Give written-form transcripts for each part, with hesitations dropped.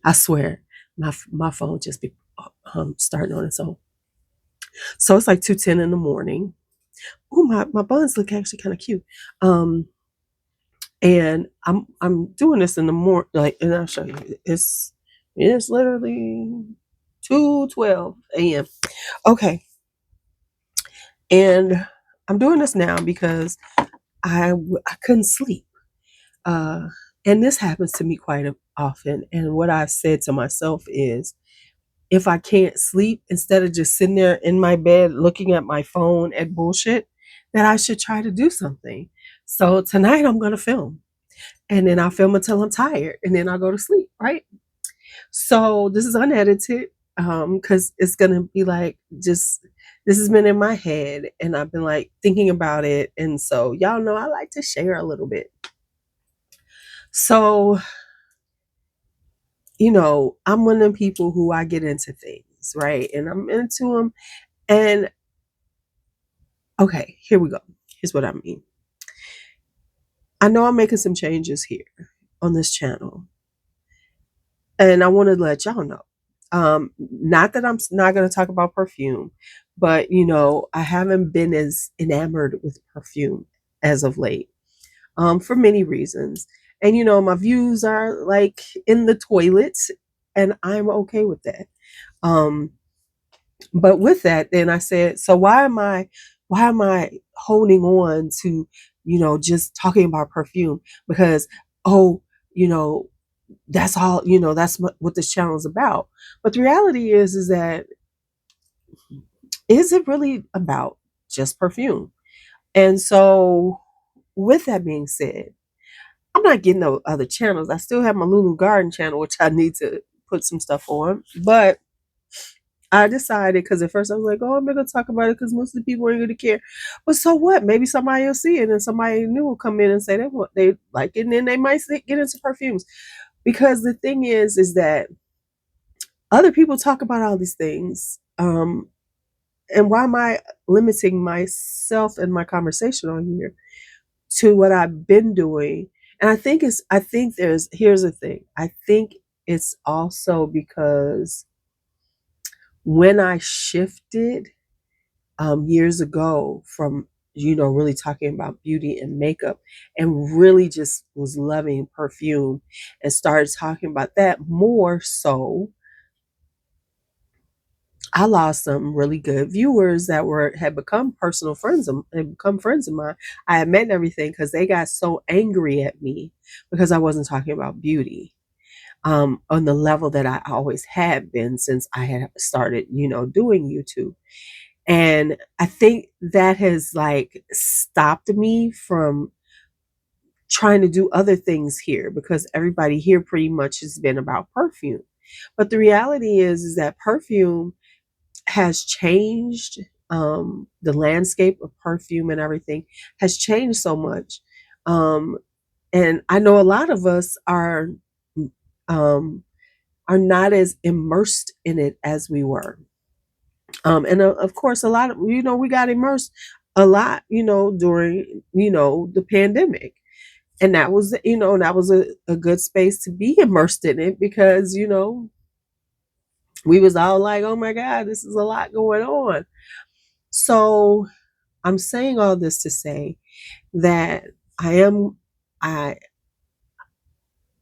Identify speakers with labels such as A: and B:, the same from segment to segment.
A: I swear, my phone just be starting on its own. So it's like 2:10 in the morning. Oh, my buns look actually kind of cute. And I'm doing this in the morning, like, and I'll show you. It's literally 2:12 a.m. Okay, and I'm doing this now because I couldn't sleep. Uh, and this happens to me quite often. And what I've said to myself is, if I can't sleep, instead of just sitting there in my bed looking at my phone at bullshit, that I should try to do something. So tonight I'm gonna film, and then I'll film until I'm tired, and then I'll go to sleep. Right. So this is unedited, because it's gonna be like, just, this has been in my head, and I've been like thinking about it, and so y'all know I like to share a little bit. So, I'm one of them people who I get into things, right? And I'm into them. And okay, here we go. Here's what I mean. I know I'm making some changes here on this channel, and I want to let y'all know. Not that I'm not going to talk about perfume, but I haven't been as enamored with perfume as of late, for many reasons. And my views are like in the toilets, and I'm okay with that. Um, but with that, then I said, so why am I holding on to, just talking about perfume? Because, oh, you know, that's all, that's what this channel is about. But the reality is that, is it really about just perfume? And so, with that being said, I'm not getting no other channels. I still have my LuuLuu Garden channel, which I need to put some stuff on. But I decided, because at first I was like, oh, I'm not going to talk about it because most of the people ain't going to care. But so what? Maybe somebody will see it, and somebody new will come in and say they like it, and then they might get into perfumes. Because the thing is that other people talk about all these things. And why am I limiting myself and my conversation on here to what I've been doing? And here's the thing. I think it's also because when I shifted, years ago, from really talking about beauty and makeup, and really just was loving perfume, and started talking about that more so, I lost some really good viewers that had become personal friends had become friends of mine. I had met and everything, because they got so angry at me because I wasn't talking about beauty, on the level that I always had been since I had started, doing YouTube. And I think that has like stopped me from trying to do other things here, because everybody here pretty much has been about perfume. But the reality is that perfume has changed. The landscape of perfume and everything has changed so much. Um, and I know a lot of us um, are not as immersed in it as we were. And of course, a lot of, we got immersed a lot, during, the pandemic. And that was a good space to be immersed in it, because, we was all like, oh my God, this is a lot going on. So I'm saying all this to say that I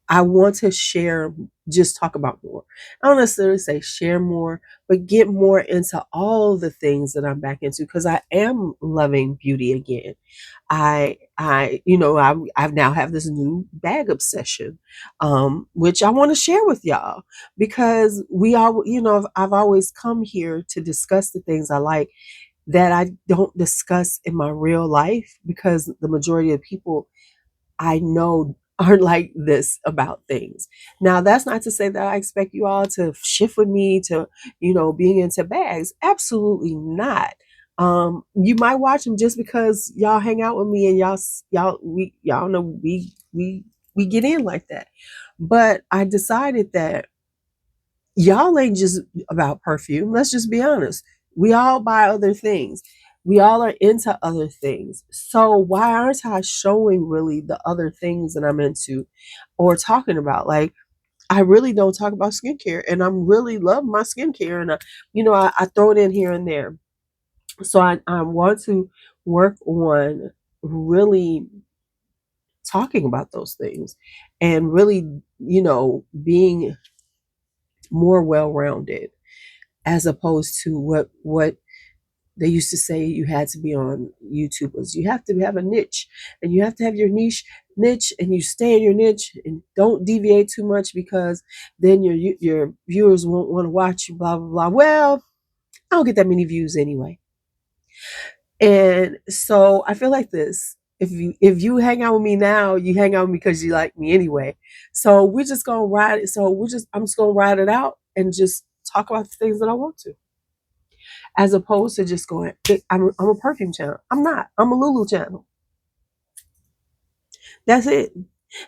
A: I want to share, just talk about more. I don't necessarily say share more, but get more into all the things that I'm back into, because I am loving beauty again. I now have this new bag obsession, which I want to share with y'all, because I've always come here to discuss the things I like that I don't discuss in my real life, because the majority of people I know aren't like this about things. Now, that's not to say that I expect you all to shift with me to, being into bags. Absolutely not. You might watch them just because y'all hang out with me, and y'all know we get in like that. But I decided that y'all ain't just about perfume. Let's just be honest. We all buy other things. We all are into other things. So why aren't I showing really the other things that I'm into or talking about? Like, I really don't talk about skincare, and I'm really love my skincare, and I throw it in here and there. So I want to work on really talking about those things and really, being more well-rounded, as opposed to what they used to say you had to be on YouTube. Was you have to have a niche, and you have to have your niche, and you stay in your niche and don't deviate too much, because then your viewers won't want to watch you, blah blah blah. Well, I don't get that many views anyway. And so I feel like this. If you hang out with me now, you hang out with me because you like me anyway. So we're just gonna ride it. I'm just gonna ride it out and just talk about the things that I want to, as opposed to just going, I'm a perfume channel. I'm not. I'm a LuuLuu channel. That's it.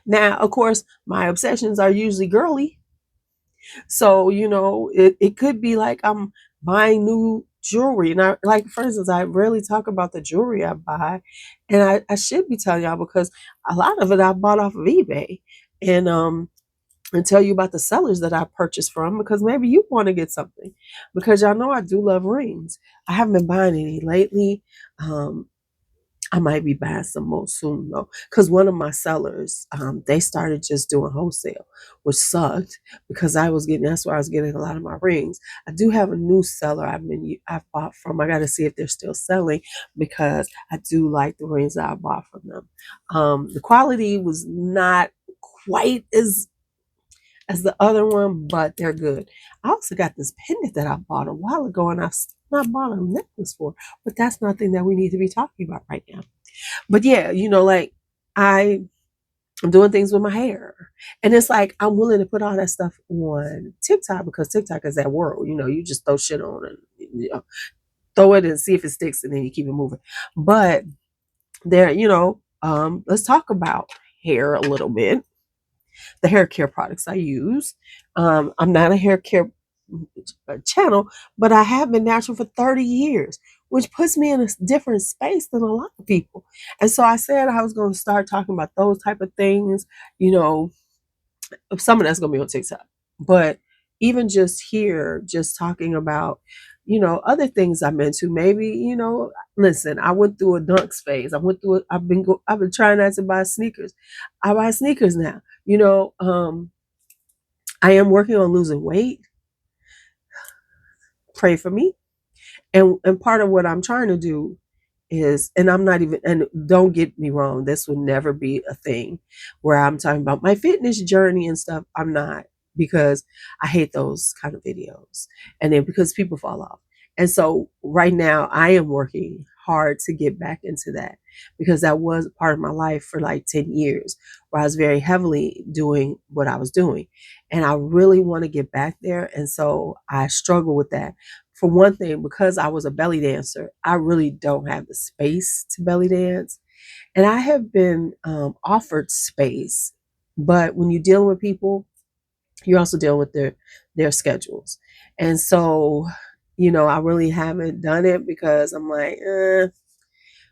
A: Now, of course, my obsessions are usually girly. So, it could be like I'm buying new jewelry. And like, for instance, I rarely talk about the jewelry I buy. And I should be telling y'all, because a lot of it I bought off of eBay. And tell you about the sellers that I purchased from, because maybe you want to get something, because y'all know I do love rings. I haven't been buying any lately. I might be buying some more soon though, because one of my sellers, they started just doing wholesale, which sucked, because that's where I was getting a lot of my rings. I do have a new seller I've bought from. I got to see if they're still selling, because I do like the rings that I bought from them. The quality was not quite as the other one, but they're good. I also got this pendant that I bought a while ago, and I not bought a necklace for, but that's nothing that we need to be talking about right now. But yeah, like I'm doing things with my hair, and it's like I'm willing to put all that stuff on TikTok, because TikTok is that world. You just throw shit on and throw it and see if it sticks, and then you keep it moving. But there, let's talk about hair a little bit. The hair care products I use. I'm not a hair care channel, but I have been natural for 30 years, which puts me in a different space than a lot of people. And so I said I was going to start talking about those type of things. Some of that's going to be on TikTok, but even just here, just talking about, other things I'm into. Maybe, listen, I went through a dunks phase. I've been trying not to buy sneakers. I buy sneakers now. I am working on losing weight. Pray for me. And part of what I'm trying to do is, and I'm not even, and don't get me wrong, this will never be a thing where I'm talking about my fitness journey and stuff. I'm not, because I hate those kind of videos, and then because people fall off. And so right now I am working hard to get back into that, because that was part of my life for like 10 years, where I was very heavily doing what I was doing, and I really want to get back there. And so I struggle with that. For one thing, because I was a belly dancer, I really don't have the space to belly dance. And I have been offered space, but when you're dealing with people, you're also dealing with their schedules. And so, I really haven't done it, because I'm like,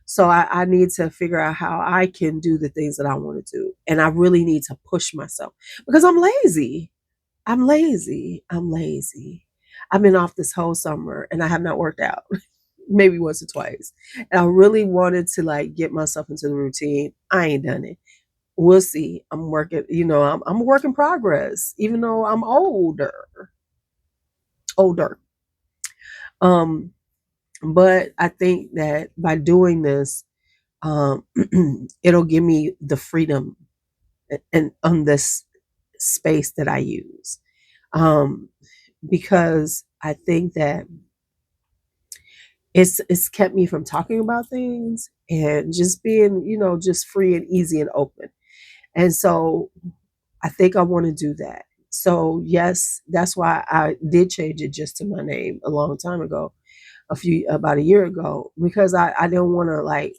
A: So I need to figure out how I can do the things that I want to do. And I really need to push myself, because I'm lazy. I'm lazy. I'm lazy. I've been off this whole summer and I have not worked out, maybe once or twice. And I really wanted to like get myself into the routine. I ain't done it. We'll see. I'm working, I'm a work in progress, even though I'm older. Um, but I think that by doing this, um, it'll give me the freedom and on this space that I use. Um, because I think that it's kept me from talking about things and just being, just free and easy and open. And so I think I want to do that. So yes, that's why I did change it just to my name a long time ago, about a year ago, because I didn't want to like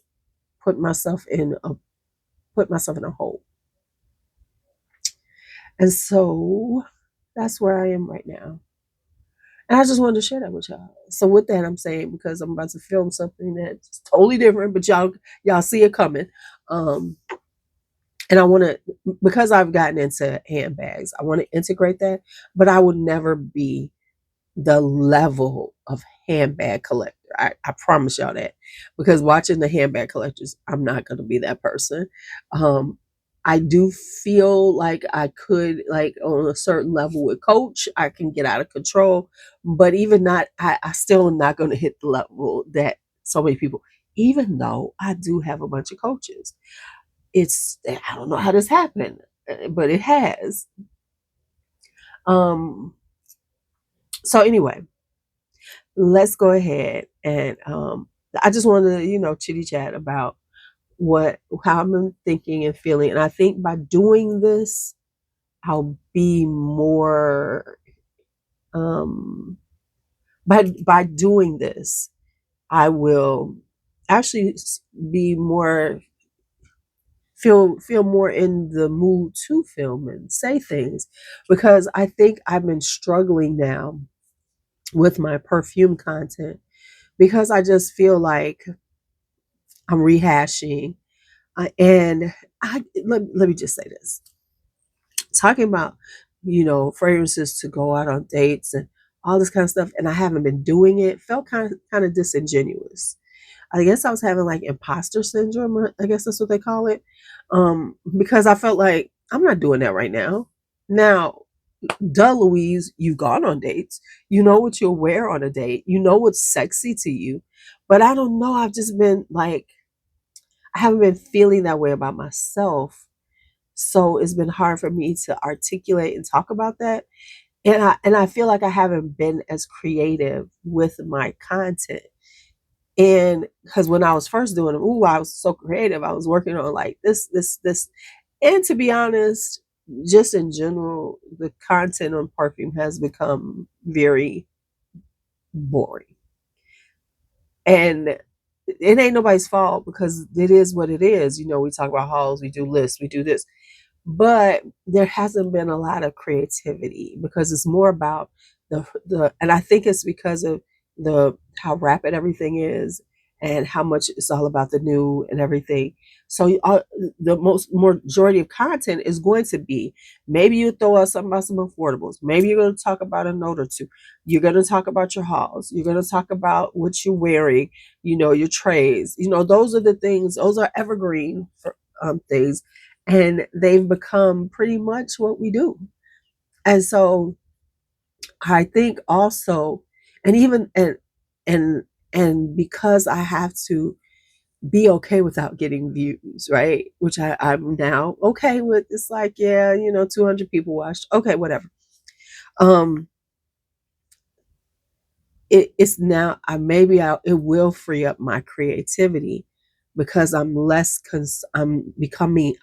A: put myself in a hole. And so that's where I am right now. And I just wanted to share that with y'all. So with that, I'm saying, because I'm about to film something that's totally different, but y'all see it coming. Um, And I want to, because I've gotten into handbags, I want to integrate that, but I would never be the level of handbag collector. I promise y'all that, because watching the handbag collectors, I'm not going to be that person. Um, I do feel like I could, like on a certain level with Coach, I can get out of control, but even not, I still am not going to hit the level that so many people, even though I do have a bunch of coaches. I don't know how this happened, but it has. Um, so anyway, let's go ahead and I just wanted to, chitty chat about what how I'm thinking and feeling. And I think by doing this, I'll be more um by doing this, I will actually be more feel more in the mood to film and say things, because I think I've been struggling now with my perfume content, because I just feel like I'm rehashing. And let me just say this: talking about fragrances to go out on dates and all this kind of stuff, and I haven't been doing it, felt kind of disingenuous. I guess I was having like imposter syndrome. I guess that's what they call it. Because I felt like I'm not doing that right now. Now, duh, Louise, you've gone on dates. You know what you'll wear on a date. You know what's sexy to you. But I don't know. I've just been like, I haven't been feeling that way about myself. So it's been hard for me to articulate and talk about that. And I feel like I haven't been as creative with my content. And because when I was first doing them, I was so creative. I was working on like this. And to be honest, just in general, the content on perfume has become very boring. And it ain't nobody's fault, because it is what it is. We talk about hauls, we do lists, we do this. But there hasn't been a lot of creativity, because it's more about and I think it's because of the how rapid everything is, and how much it's all about the new and everything. So the most majority of content is going to be, maybe you throw out something about some affordables, maybe you're going to talk about a note or two, you're going to talk about your hauls, you're going to talk about what you're wearing, your trays, those are the things, those are evergreen for, things, and they've become pretty much what we do. And so I think also, and even and and because I have to be okay without getting views, right? Which I'm now okay with. It's like, yeah, 200 people watched, okay, whatever. um it's now, it will free up my creativity, because I'm becoming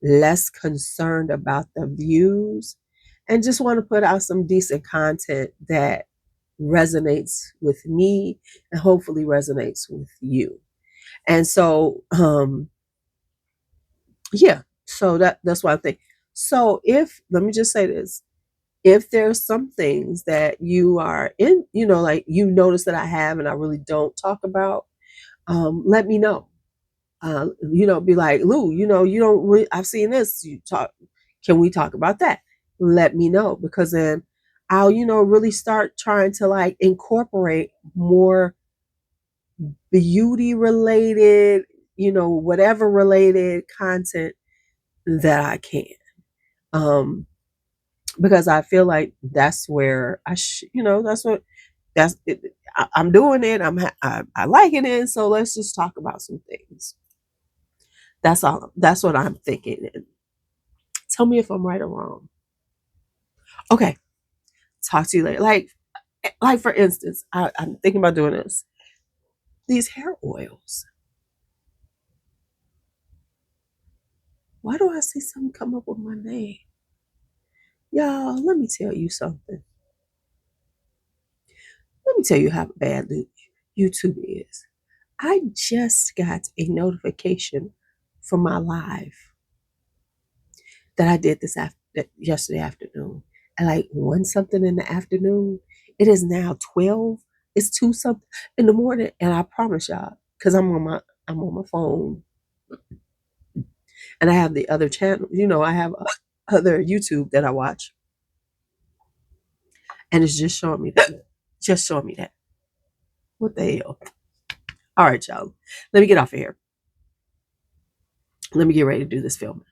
A: less concerned about the views, and just want to put out some decent content that resonates with me, and hopefully resonates with you. And so yeah, so that's what I think. So, if let me just say this: if there's some things that you are in, like you notice that I have and I really don't talk about, let me know. Be like, Lou, you don't really, I've seen this. You talk, can we talk about that? Let me know, because then I'll, really start trying to like incorporate more beauty related, whatever related content that I can. Um, because I feel like that's where that's what that's it, I'm doing it. I liking it. So let's just talk about some things. That's all. That's what I'm thinking. And tell me if I'm right or wrong. Okay. Talk to you later. Like for instance, I'm thinking about doing this. These hair oils. Why do I see something come up with my name? Y'all, let me tell you something. Let me tell you how bad YouTube is. I just got a notification from my live that I did yesterday afternoon. And like one something in the afternoon. It is now 12. It's 2 something in the morning. And I promise y'all, because I'm on my phone. And I have the other channel, I have other YouTube that I watch, and it's just showing me that. Just showing me that. What the hell? All right, y'all. Let me get off of here. Let me get ready to do this film.